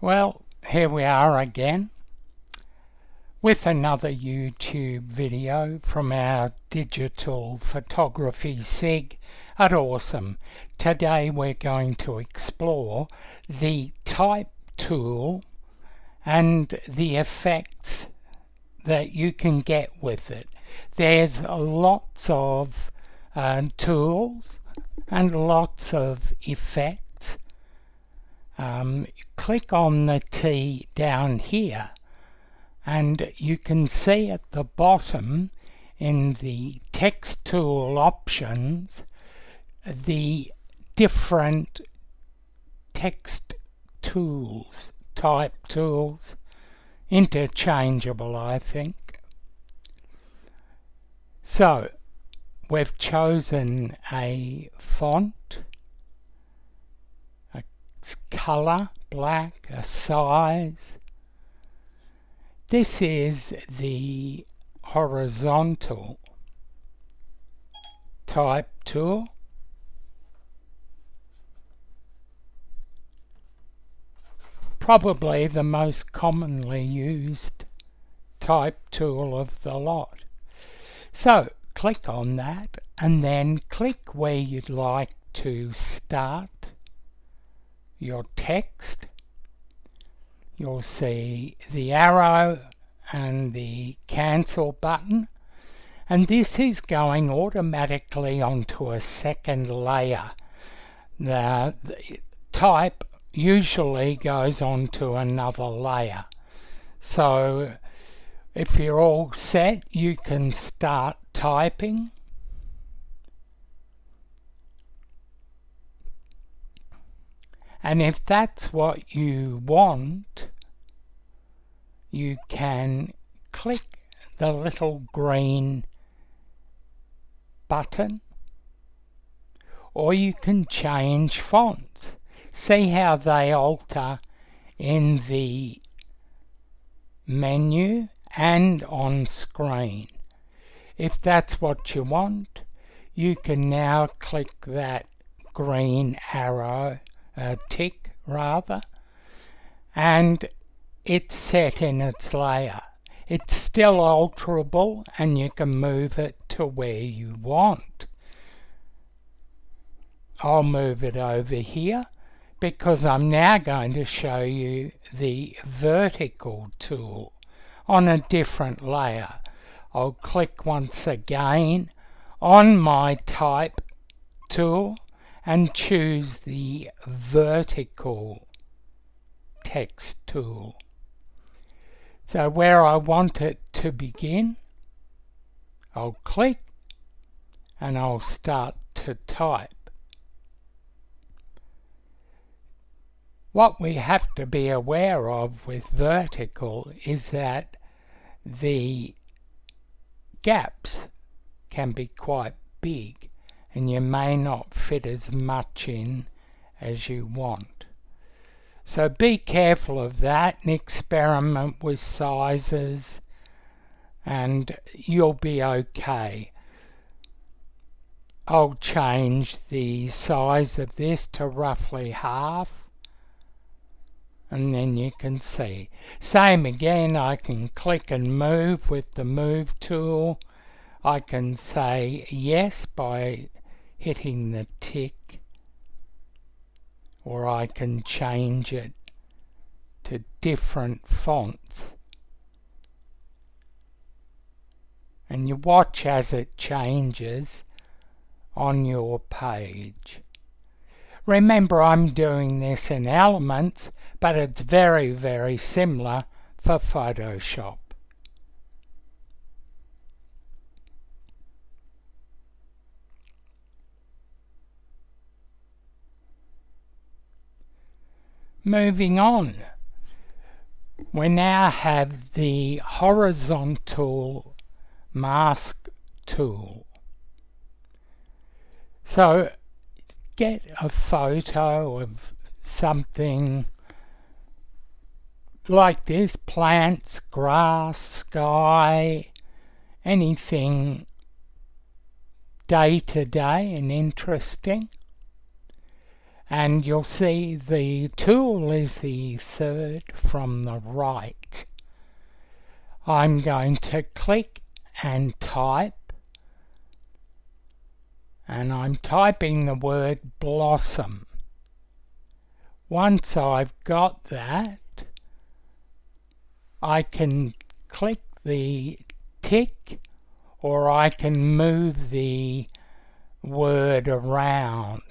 Well, here we are again with another YouTube video from our digital photography SIG at Awesome. Today we're going to explore the type tool and the effects that you can get with it. There's lots of tools and lots of effects. Click on the T down here and you can see at the bottom in the text tool options the different text tools, type tools, interchangeable I think. So we've chosen a font, a color, black, a size. This is the horizontal type tool. Probably the most commonly used type tool of the lot. So click on that and then click where you'd like to start your text. You'll see the arrow and the cancel button, and this is going automatically onto a second layer. The type usually goes onto another layer. So if you're all set, you can start typing. And if that's what you want, you can click the little green button, or you can change fonts. See how they alter in the menu and on screen. If that's what you want, you can now click that green arrow, tick rather, and it's set in its layer. It's still alterable and you can move it to where you want. I'll move it over here because I'm now going to show you the vertical tool on a different layer. I'll click once again on my type tool and choose the vertical text tool. So where I want it to begin, I'll click and I'll start to type. What we have to be aware of with vertical is that the gaps can be quite big and you may not fit as much in as you want. So be careful of that and experiment with sizes and you'll be okay. I'll change the size of this to roughly half and then you can see. Same again, I can click and move with the move tool. I can say yes by hitting the tick, or I can change it to different fonts. And you watch as it changes on your page. Remember, I'm doing this in Elements, but it's very, very similar for Photoshop. Moving on, we now have the horizontal mask tool. So get a photo of something like this, plants, grass, sky, anything day to day and interesting. and you'll see the tool is the third from the right. I'm going to click and type, and I'm typing the word blossom. Once I've got that, I can click the tick, or I can move the word around.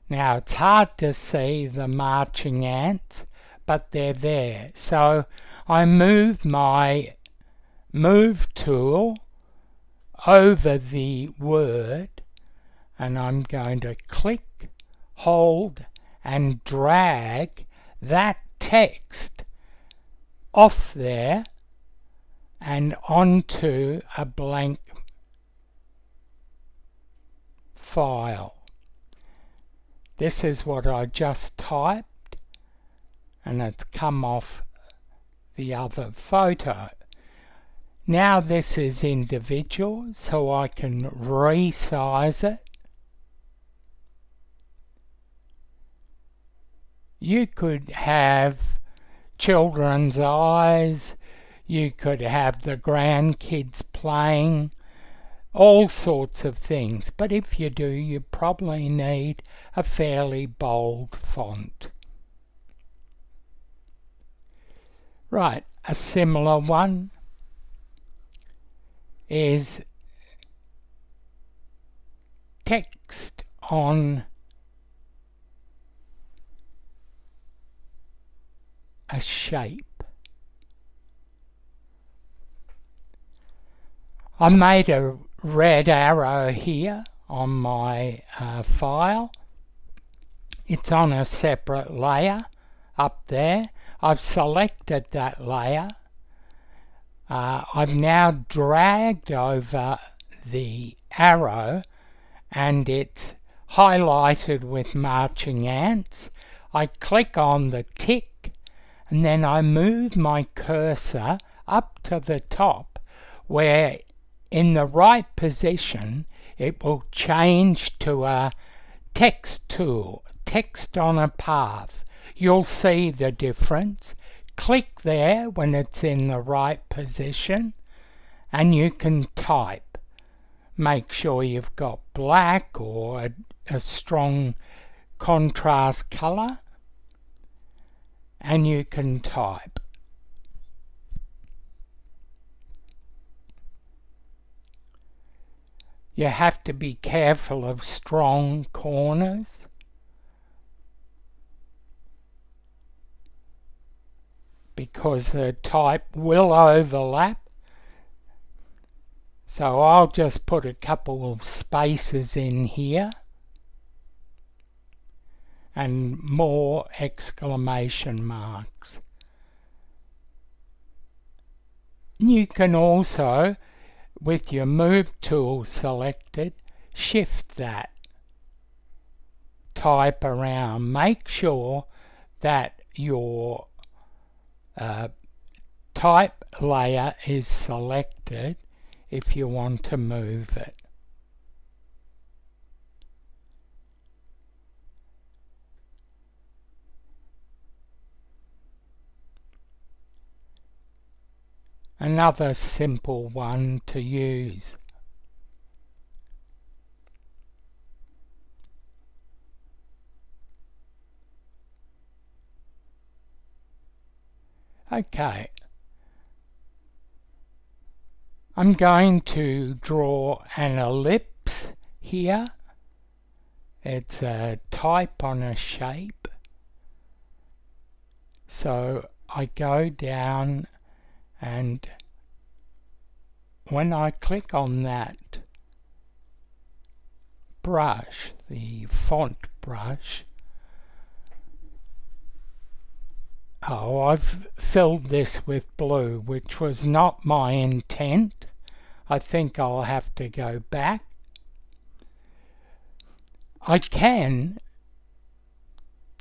Now it's hard to see the marching ants, but they're there. So I move my move tool over the word, and I'm going to click, hold, and drag that text off there and onto a blank file. This is what I just typed, and it's come off the other photo. Now this is individual, so I can resize it. You could have children's eyes, you could have the grandkids playing, all sorts of things, but if you do, you probably need a fairly bold font. Right, a similar one is text on a shape. I made a red arrow here on my file. It's on a separate layer up there. I've selected that layer. I've now dragged over the arrow and it's highlighted with marching ants. I click on the tick and then I move my cursor up to the top, where in the right position it will change to a text tool, text on a path. You'll see the difference. Click there when it's in the right position and you can type. Make sure you've got black or a strong contrast color, and you can type. You have to be careful of strong corners. Because the type will overlap. So I'll just put a couple of spaces in here and more exclamation marks. You can also, with your move tool selected, shift that type around. Make sure that your type layer is selected if you want to move it. Another simple one to use. Okay, I'm going to draw an ellipse here. It's a type on a shape. So I go down, and when I click on that brush, the font brush, I've filled this with blue, which was not my intent. I think I'll have to go back. I can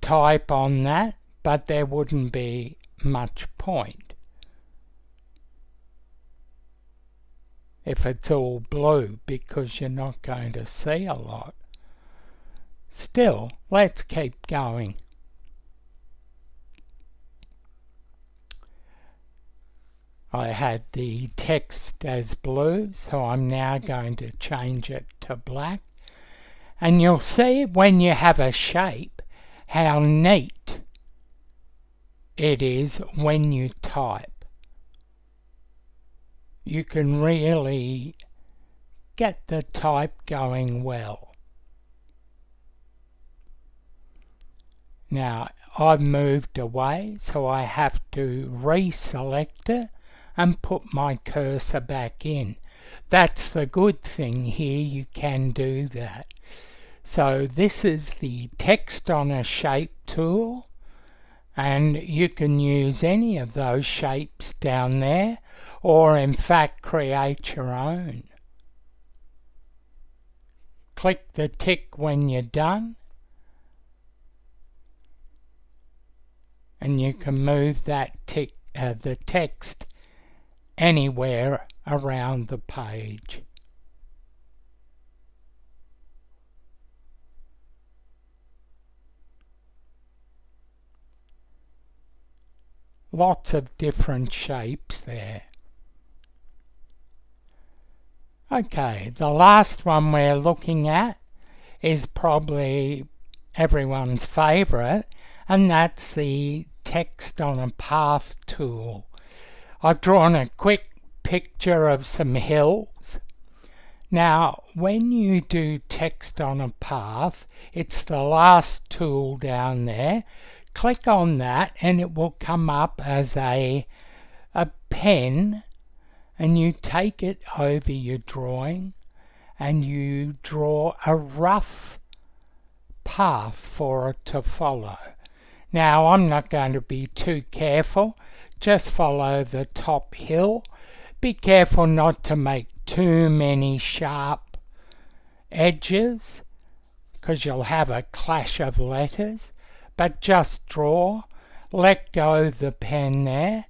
type on that, but there wouldn't be much point if it's all blue, because you're not going to see a lot. Still, let's keep going. I had the text as blue, so I'm now going to change it to black. And you'll see when you have a shape how neat it is when you type. You can really get the type going well. Now I've moved away, so I have to reselect it and put my cursor back in. That's the good thing here, you can do that. So this is the text on a shape tool, and you can use any of those shapes down there, or in fact create your own. Click the tick when you're done, and you can move that tick, the text anywhere around the page. Lots of different shapes there. Okay, the last one we're looking at is probably everyone's favourite, and that's the text on a path tool. I've drawn a quick picture of some hills. Now, when you do text on a path, it's the last tool down there. Click on that and it will come up as a pen, and you take it over your drawing and you draw a rough path for it to follow. Now, I'm not going to be too careful. Just follow the top hill. Be careful not to make too many sharp edges, because you'll have a clash of letters. But just draw, let go the pen there.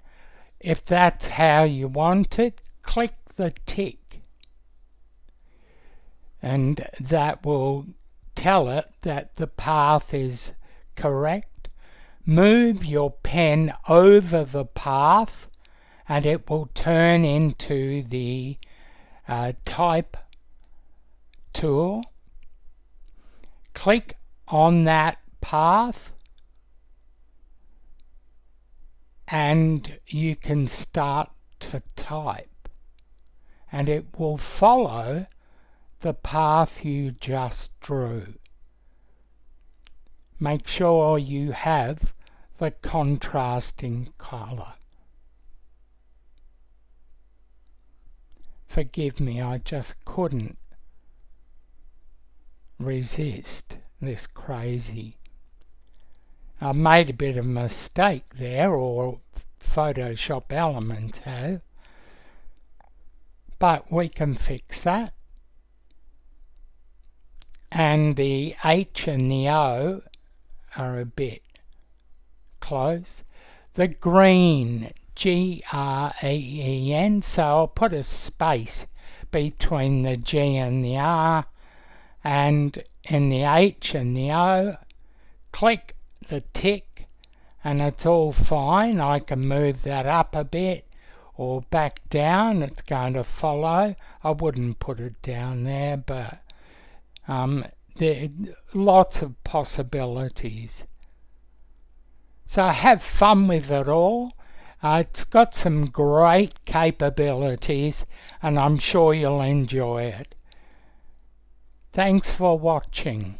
If that's how you want it, click the tick, and that will tell it that the path is correct. Move your pen over the path and it will turn into the type tool. Click on that path and you can start to type, and it will follow the path you just drew. Make sure you have the contrasting colour. Forgive me, I just couldn't resist this crazy. I made a bit of a mistake there, or Photoshop Elements have, but we can fix that. And the H and the O are a bit close. The green, G-R-E-E-N, so I'll put a space between the G and the R, and in the H and the O, click the tick and it's all fine. I can move that up a bit or back down, it's going to follow. I wouldn't put it down there, but there are lots of possibilities. So have fun with it all. It's got some great capabilities and I'm sure you'll enjoy it. Thanks for watching.